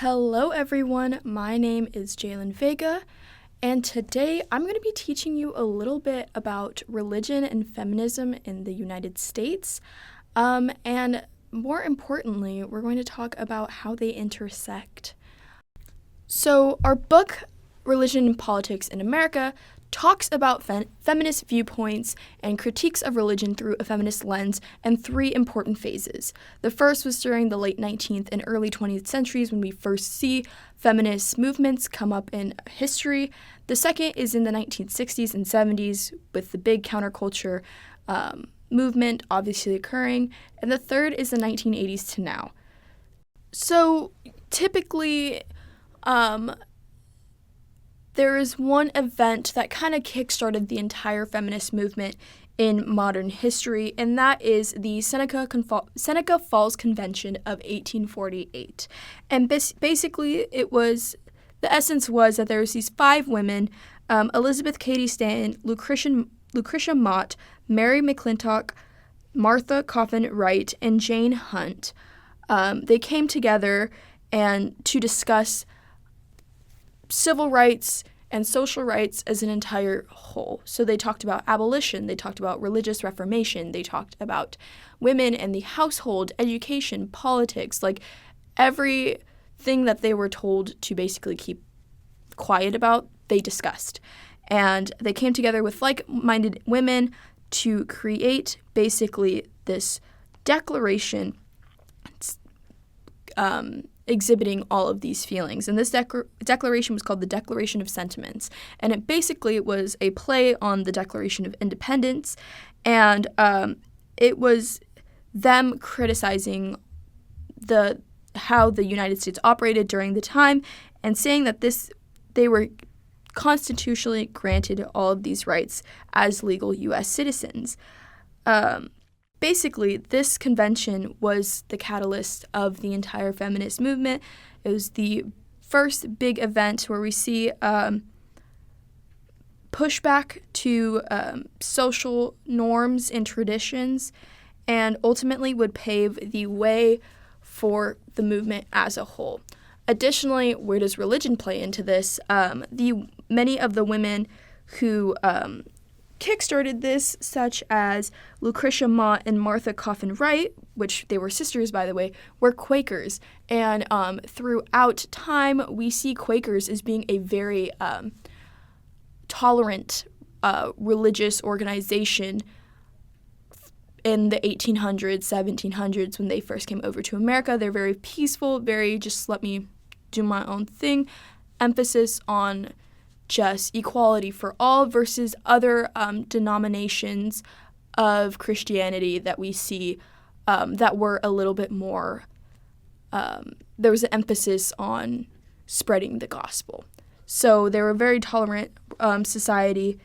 Hello everyone, my name is Jalen Vega, and today I'm going to be teaching you a little bit about religion and feminism in the United States. And more importantly, we're going to talk about how they intersect. So, our book, Religion and Politics in America, talks about feminist viewpoints and critiques of religion through a feminist lens in three important phases. The first was during the late 19th and early 20th centuries when we first see feminist movements come up in history. The second is in the 1960s and 70s with the big counterculture movement obviously occurring. And the third is the 1980s to now. So typically, there is one event that kind of kickstarted the entire feminist movement in modern history, and that is the Seneca Falls Convention of 1848. And basically, the essence was that there was these five women, Elizabeth Cady Stanton, Lucretia Mott, Mary McClintock, Martha Coffin Wright, and Jane Hunt. They came together and to discuss civil rights and social rights as an entire whole. So they talked about abolition, they talked about religious reformation, they talked about women and the household, education, politics, like everything that they were told to basically keep quiet about, they discussed. And they came together with like-minded women to create basically this declaration exhibiting all of these feelings. And this declaration was called the Declaration of Sentiments. And it basically was a play on the Declaration of Independence. And it was them criticizing how the United States operated during the time and saying that they were constitutionally granted all of these rights as legal U.S. citizens. Basically, this convention was the catalyst of the entire feminist movement. It was the first big event where we see pushback to social norms and traditions, and ultimately would pave the way for the movement as a whole. Additionally, where does religion play into this? Many of the women who kickstarted this, such as Lucretia Mott and Martha Coffin Wright, which they were sisters, by the way, were Quakers. And throughout time, we see Quakers as being a very tolerant religious organization in the 1800s, 1700s, when they first came over to America. They're very peaceful, very just let me do my own thing, emphasis on just equality for all versus other denominations of Christianity that we see that were a little bit more, there was an emphasis on spreading the gospel. So they were a very tolerant society,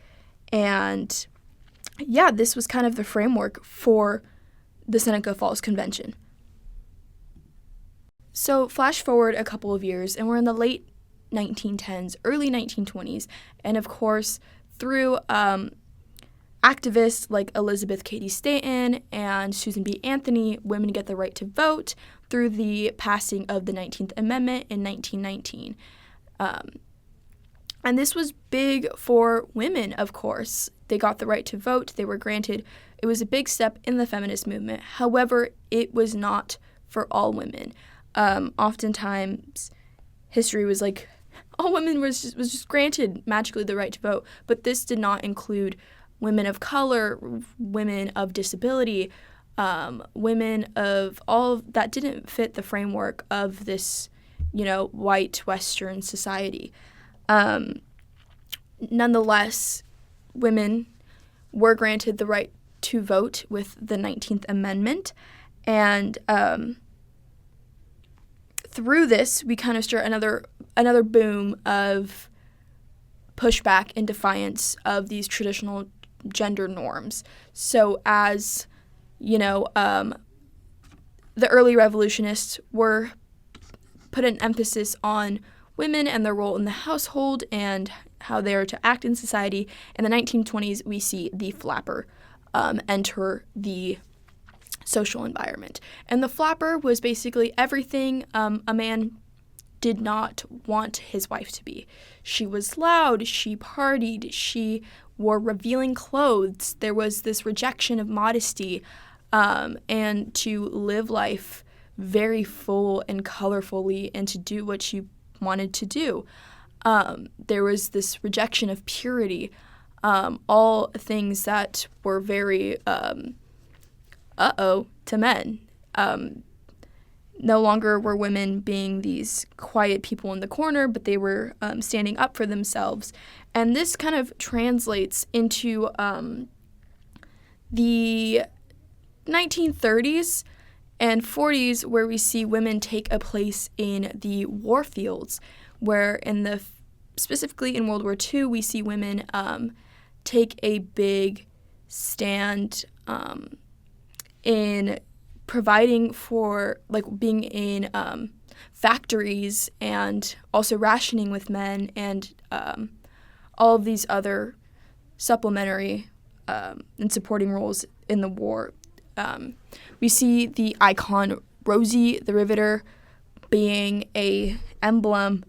and yeah, this was kind of the framework for the Seneca Falls Convention. So flash forward a couple of years, and we're in the late 1910s, early 1920s, and of course, through activists like Elizabeth Cady Stanton and Susan B. Anthony, women get the right to vote through the passing of the 19th Amendment in 1919. And this was big for women, of course. They got the right to vote. They were granted. It was a big step in the feminist movement. However, it was not for all women. Oftentimes, history was like, all women was just granted magically the right to vote, but this did not include women of color, women of disability, women of all that didn't fit the framework of this, white Western society. Nonetheless, women were granted the right to vote with the 19th Amendment, and through this, we kind of start another boom of pushback and defiance of these traditional gender norms. So as, the early revolutionists were put an emphasis on women and their role in the household and how they are to act in society. In the 1920s, we see the flapper enter the social environment. And the flapper was basically everything a man did not want his wife to be. She was loud, she partied, she wore revealing clothes. There was this rejection of modesty, and to live life very full and colorfully and to do what she wanted to do. There was this rejection of purity, all things that were very to men. No longer were women being these quiet people in the corner, but they were standing up for themselves. And this kind of translates into the 1930s and 40s, where we see women take a place in the war fields, where specifically in World War II, we see women take a big stand in providing for, like, being in factories and also rationing with men and all of these other supplementary and supporting roles in the war. We see the icon Rosie the Riveter being a emblem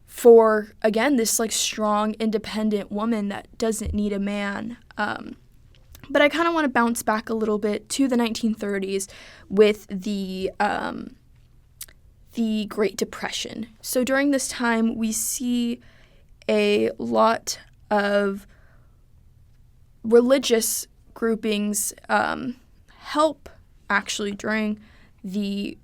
for, again, this like strong, independent woman that doesn't need a man. But I kind of want to bounce back a little bit to the 1930s with the Great Depression. So during this time, we see a lot of religious groupings help, actually, during the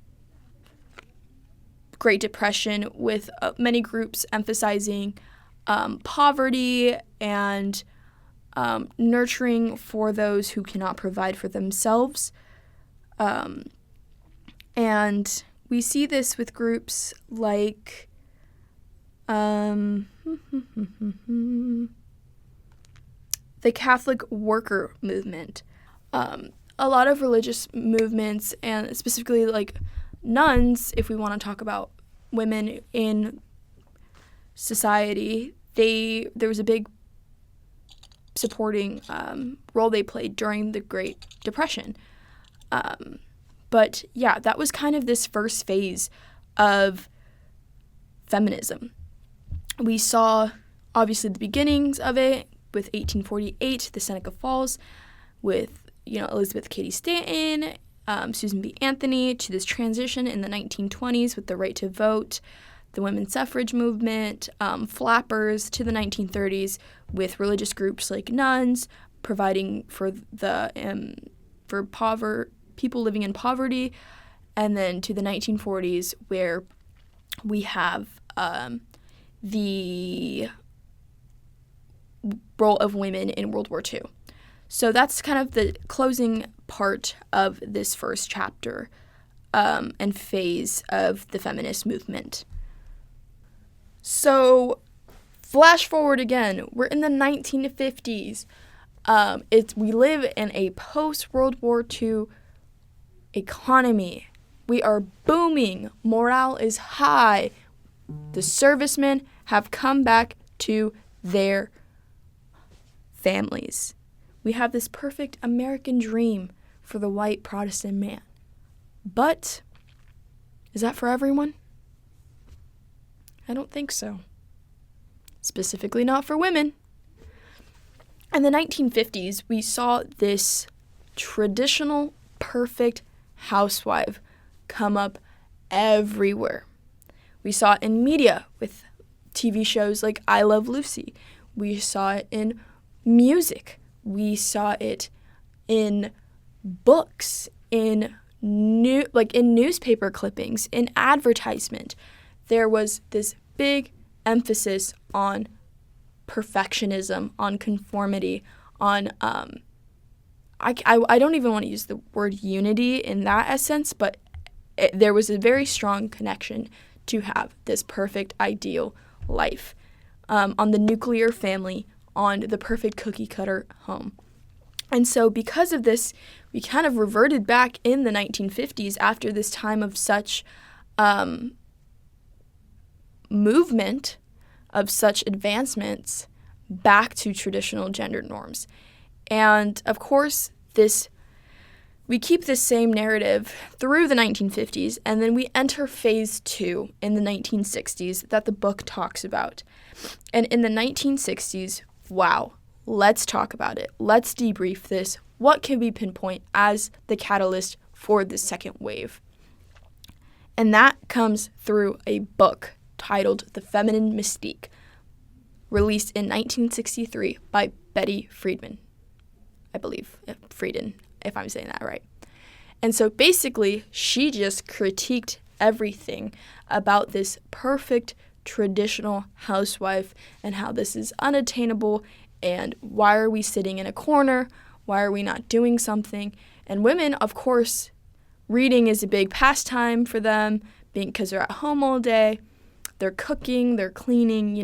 Great Depression, with many groups emphasizing poverty and nurturing for those who cannot provide for themselves. And we see this with groups like the Catholic worker movement. A lot of religious movements, and specifically like nuns, if we want to talk about women in society, there was a big supporting role they played during the Great Depression. But yeah, that was kind of this first phase of feminism. We saw, obviously, the beginnings of it with 1848, the Seneca Falls, with Elizabeth Cady Stanton, Susan B. Anthony, to this transition in the 1920s with the right to vote, the women's suffrage movement, flappers, to the 1930s with religious groups like nuns providing for people living in poverty, and then to the 1940s where we have the role of women in World War II. So that's kind of the closing part of this first chapter and phase of the feminist movement. So flash forward again, we're in the 1950s. We live in a post-World War II economy. We are booming. Morale is high. The servicemen have come back to their families. We have this perfect American dream for the white Protestant man. But is that for everyone? I don't think so. Specifically not for women. In the 1950s, we saw this traditional, perfect housewife come up everywhere. We saw it in media with TV shows like I Love Lucy. We saw it in music. We saw it in books, in newspaper clippings, in advertisement. There was this big emphasis on perfectionism, on conformity, on I don't even want to use the word unity in that essence, but there was a very strong connection to have this perfect ideal life, on the nuclear family, on the perfect cookie cutter home. And so because of this, we kind of reverted back in the 1950s after this time of such movement, of such advancements, back to traditional gender norms. And of course, this We keep this same narrative through the 1950s, and then we enter phase 2 in the 1960s that the book talks about. And in the 1960s, wow, let's talk about it. Let's debrief this. What can we pinpoint as the catalyst for the second wave? And that comes through a book titled The Feminine Mystique, released in 1963 by Betty Friedan, I believe, Friedan, if I'm saying that right. And so basically, she just critiqued everything about this perfect traditional housewife and how this is unattainable, and why are we sitting in a corner? Why are we not doing something? And women, of course, reading is a big pastime for them because they're at home all day. They're cooking, they're cleaning,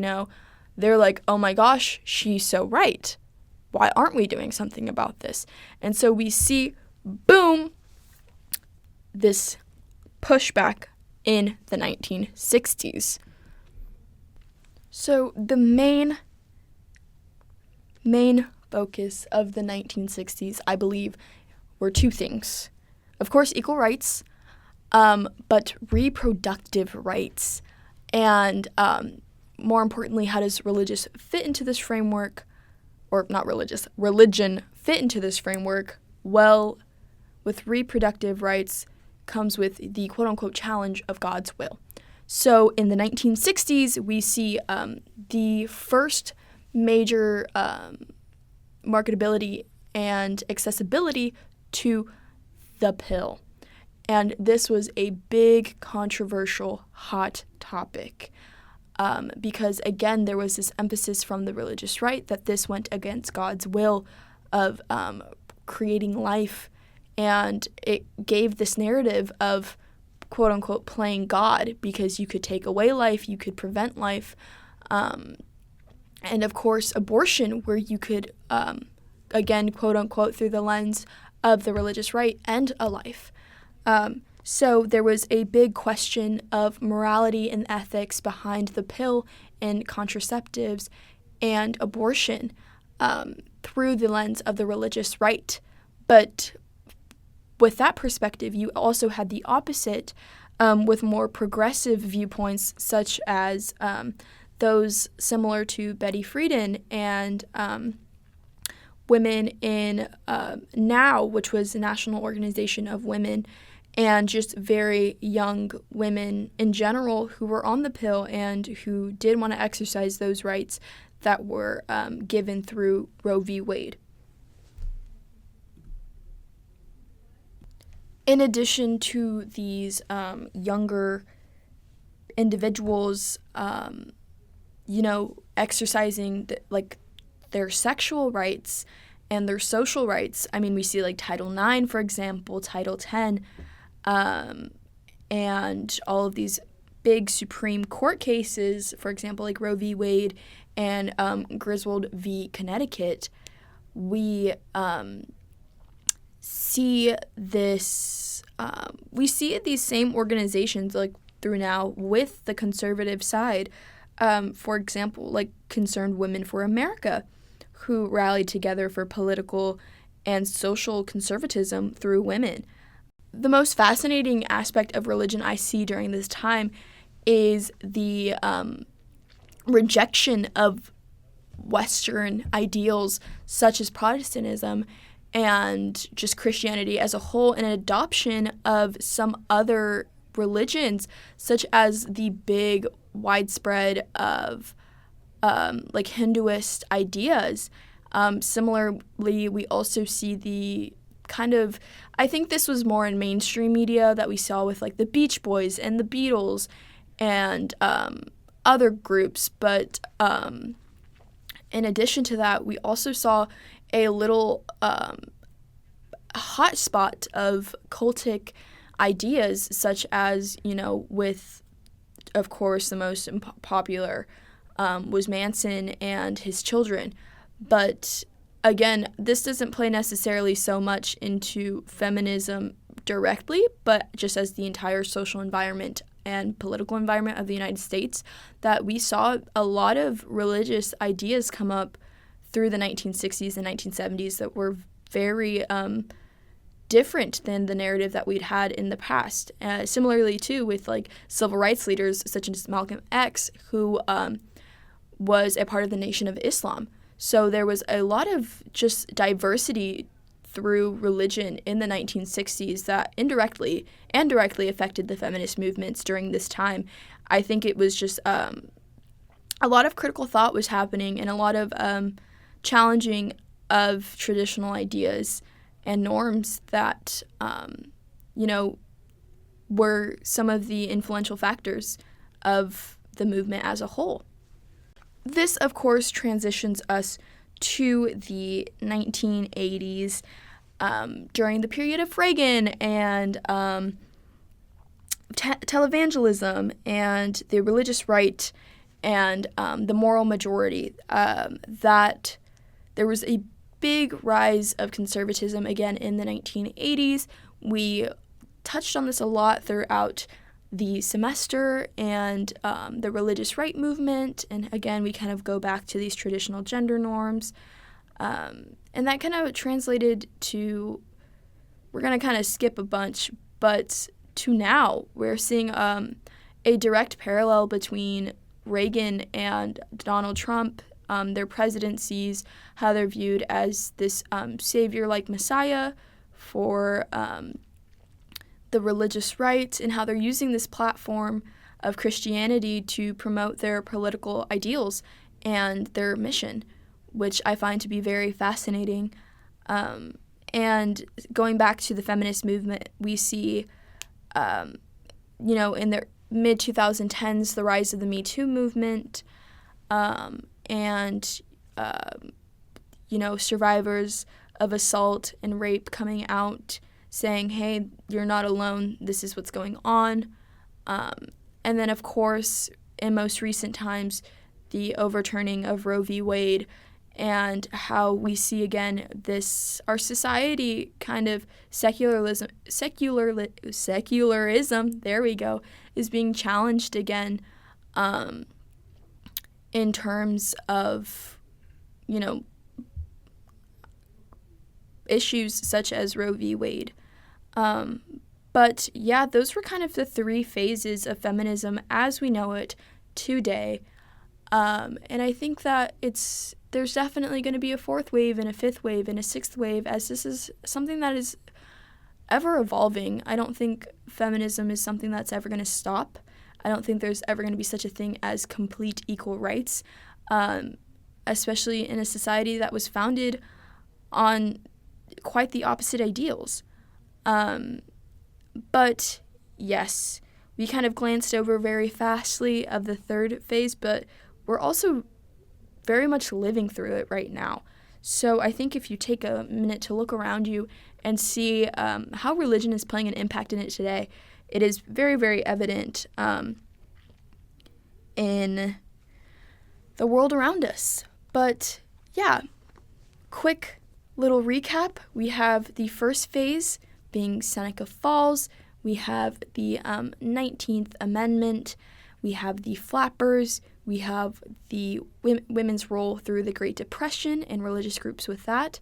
They're like, oh my gosh, she's so right. Why aren't we doing something about this? And so we see, boom, this pushback in the 1960s. So the main focus of the 1960s, I believe, were two things. Of course, equal rights, but reproductive rights. And more importantly, how does religious fit into this framework? Or not religious, religion fit into this framework? Well, with reproductive rights comes with the quote-unquote challenge of God's will. So in the 1960s, we see the first major marketability and accessibility to the pill. And this was a big, controversial, hot topic. Because, again, there was this emphasis from the religious right that this went against God's will of creating life, and it gave this narrative of, quote-unquote, playing God, because you could take away life, you could prevent life, and, of course, abortion, where you could, again, quote-unquote, through the lens of the religious right, end a life. So there was a big question of morality and ethics behind the pill and contraceptives and abortion through the lens of the religious right. But with that perspective, you also had the opposite with more progressive viewpoints, such as those similar to Betty Friedan and Women in NOW, which was the National Organization of Women, and just very young women in general who were on the pill and who did want to exercise those rights that were given through Roe v. Wade. In addition to these younger individuals, exercising their sexual rights and their social rights, I mean, we see like Title IX, for example, Title X, and all of these big Supreme Court cases, for example, like Roe v. Wade and Griswold v. Connecticut. We see this. We see these same organizations like through now with the conservative side. For example, like Concerned Women for America, who rallied together for political and social conservatism through women. The most fascinating aspect of religion I see during this time is the rejection of Western ideals such as Protestantism and just Christianity as a whole, and an adoption of some other religions, such as the big widespread of like Hinduist ideas. Similarly, we also see the kind of, I think this was more in mainstream media that we saw with like the Beach Boys and the Beatles and other groups. But in addition to that, we also saw a little hotspot of cultic ideas, such as, with, of course, the most popular was Manson and his children. But again, this doesn't play necessarily so much into feminism directly, but just as the entire social environment and political environment of the United States, that we saw a lot of religious ideas come up through the 1960s and 1970s that were very different than the narrative that we'd had in the past. Similarly, too, with like civil rights leaders such as Malcolm X, who was a part of the Nation of Islam. So there was a lot of just diversity through religion in the 1960s that indirectly and directly affected the feminist movements during this time. I think it was just a lot of critical thought was happening and a lot of challenging of traditional ideas and norms that, were some of the influential factors of the movement as a whole. This, of course, transitions us to the 1980s during the period of Reagan and televangelism and the religious right and the moral majority, that there was a big rise of conservatism again in the 1980s. We touched on this a lot throughout the semester and the religious right movement. And again, we kind of go back to these traditional gender norms. And that kind of translated to, we're going to kind of skip a bunch, but to now, we're seeing a direct parallel between Reagan and Donald Trump, their presidencies, how they're viewed as this savior-like messiah for the religious right, and how they're using this platform of Christianity to promote their political ideals and their mission, which I find to be very fascinating. And going back to the feminist movement, we see, in the mid-2010s, the rise of the Me Too movement, and survivors of assault and rape coming out saying, hey, you're not alone, this is what's going on. And then, of course, in most recent times, the overturning of Roe v. Wade and how we see, again, our society kind of secularism, there we go, is being challenged again in terms of, issues such as Roe v. Wade. But yeah, those were kind of the three phases of feminism as we know it today. And I think that there's definitely going to be a fourth wave and a fifth wave and a sixth wave, as this is something that is ever evolving. I don't think feminism is something that's ever going to stop. I don't think there's ever going to be such a thing as complete equal rights, especially in a society that was founded on quite the opposite ideals. But yes, we kind of glanced over very fastly of the third phase, but we're also very much living through it right now. So I think if you take a minute to look around you and see how religion is playing an impact in it today, it is very, very evident in the world around us. But yeah, quick little recap. We have the first phase being Seneca Falls. We have the 19th Amendment. We have the flappers. We have the women's role through the Great Depression and religious groups with that,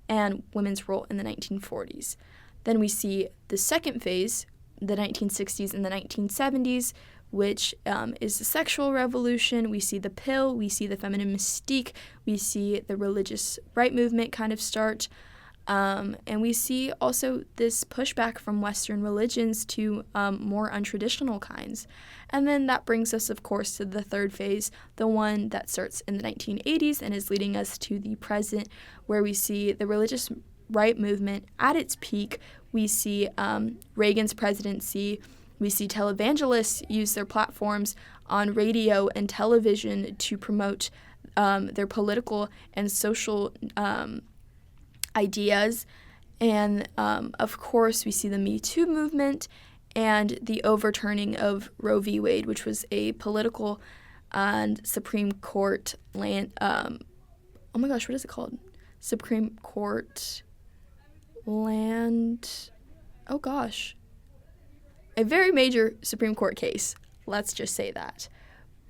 and women's role in the 1940s. Then we see the second phase, the 1960s and the 1970s, which is the sexual revolution. We see the pill. We see the feminine mystique. We see the religious right movement kind of start. And we see also this pushback from Western religions to more untraditional kinds. And then that brings us, of course, to the third phase, the one that starts in the 1980s and is leading us to the present, where we see the religious right movement at its peak. We see Reagan's presidency. We see televangelists use their platforms on radio and television to promote their political and social ideas. And of course, we see the Me Too movement and the overturning of Roe v. Wade, which was a political and Supreme Court oh my gosh, what is it called? Supreme Court oh gosh. A very major Supreme Court case. Let's just say that.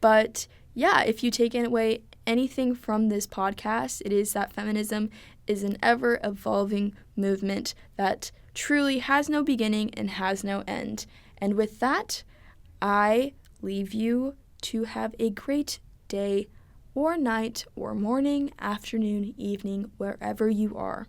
But yeah, if you take away anything from this podcast, it is that feminism is an ever-evolving movement that truly has no beginning and has no end. And with that, I leave you to have a great day or night or morning, afternoon, evening, wherever you are.